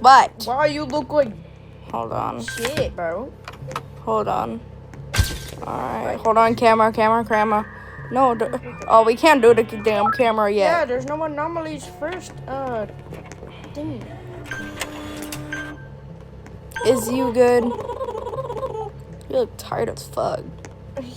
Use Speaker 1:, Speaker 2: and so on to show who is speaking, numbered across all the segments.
Speaker 1: What?
Speaker 2: Why you look like
Speaker 1: Hold on.
Speaker 2: shit, bro?
Speaker 1: Hold on. Alright. Hold on, camera. No. Oh, we can't do the damn camera
Speaker 2: Yeah,
Speaker 1: yet.
Speaker 2: there's no anomalies first. Thing.
Speaker 1: Is you good? You look tired as fuck.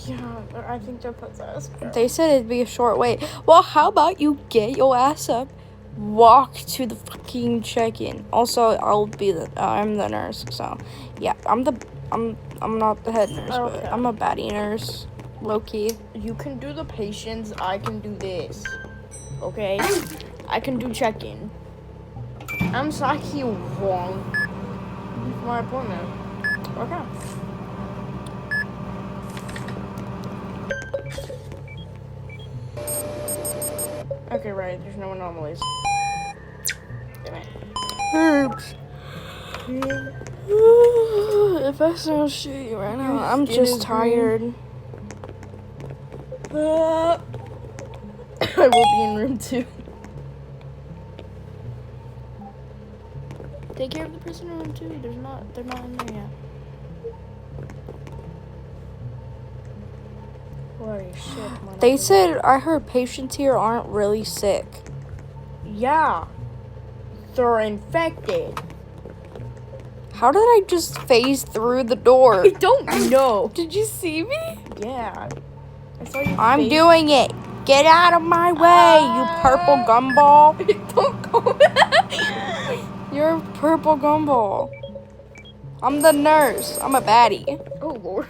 Speaker 2: Yeah, I think they're possessed. Bro.
Speaker 1: They said it'd be a short wait. Well, how about you get your ass up, walk to the fucking check-in. Also, I'm the nurse, so yeah, I'm not the head nurse,
Speaker 2: Okay.
Speaker 1: but I'm a baddie nurse, low key.
Speaker 2: You can do the patients. I can do this. Okay, I can do check-in. I'm Saki Wong. For my appointment. Okay. Okay, right. There's no anomalies. Damn it.
Speaker 1: Herbs. If I sound shitty right now, I'm
Speaker 2: skin
Speaker 1: just
Speaker 2: is
Speaker 1: tired.
Speaker 2: I will be in room 2. Take care of the person in room 2. They're not in there yet. Holy shit,
Speaker 1: They said I heard patients here aren't really sick.
Speaker 2: Yeah. They're infected.
Speaker 1: How did I just phase through the door?
Speaker 2: I don't know.
Speaker 1: Did you see me?
Speaker 2: Yeah. I saw you.
Speaker 1: I'm doing it. Get out of my way, you purple gumball.
Speaker 2: Don't go.
Speaker 1: You're a purple gumball. I'm the nurse. I'm a baddie.
Speaker 2: Oh, Lord.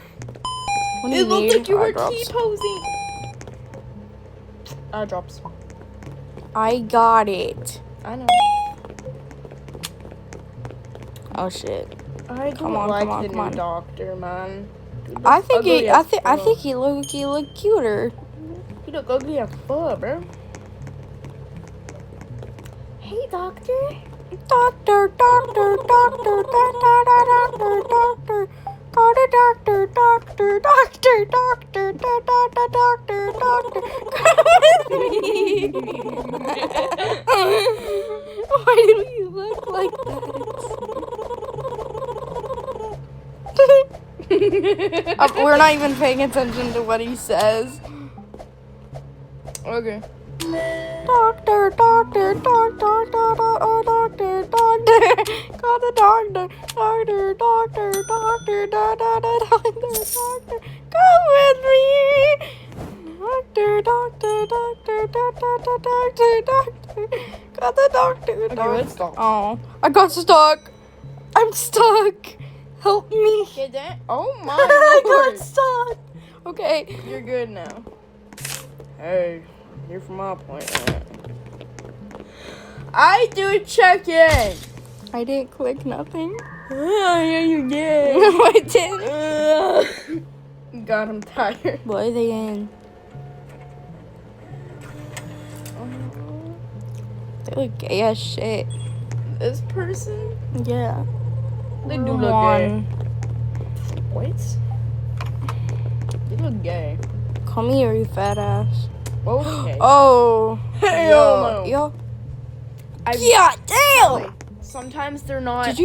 Speaker 1: What do
Speaker 2: It looked
Speaker 1: need?
Speaker 2: like you
Speaker 1: Eye
Speaker 2: were
Speaker 1: drops.
Speaker 2: T-posing. Eye drops.
Speaker 1: I got it.
Speaker 2: I know.
Speaker 1: Oh shit.
Speaker 2: I don't
Speaker 1: Come on,
Speaker 2: like
Speaker 1: come on,
Speaker 2: the
Speaker 1: come
Speaker 2: new
Speaker 1: on.
Speaker 2: doctor, man. Dude,
Speaker 1: I
Speaker 2: looks
Speaker 1: think
Speaker 2: ugly
Speaker 1: he.
Speaker 2: as
Speaker 1: I
Speaker 2: fuck.
Speaker 1: think he look cuter.
Speaker 2: You look ugly as fuck, bro. Hey, doctor.
Speaker 1: Doctor. Call the doctor. Come with me. Why do we look like that? We're not even paying attention to what he says.
Speaker 2: Okay.
Speaker 1: Doctor. Call the doctor. Come with me. Doctor. Call the doctor.
Speaker 2: Okay, let's stop.
Speaker 1: Oh, I got stuck. I'm stuck. Help me.
Speaker 2: Get that? Oh my
Speaker 1: I
Speaker 2: Lord.
Speaker 1: got stuck. Okay.
Speaker 2: You're good now. Hey, you're from my appointment. I do check-in.
Speaker 1: I didn't click nothing.
Speaker 2: Oh, yeah, you did.
Speaker 1: No, I didn't.
Speaker 2: God, I'm tired.
Speaker 1: What are they in? They look gay as shit.
Speaker 2: This person?
Speaker 1: Yeah.
Speaker 2: They do look gay. What? They look gay.
Speaker 1: Come here, you fat ass.
Speaker 2: Okay.
Speaker 1: Oh.
Speaker 2: Hell no.
Speaker 1: Yo.
Speaker 2: I-
Speaker 1: Yeah, damn.
Speaker 2: Sometimes they're not.
Speaker 1: Did you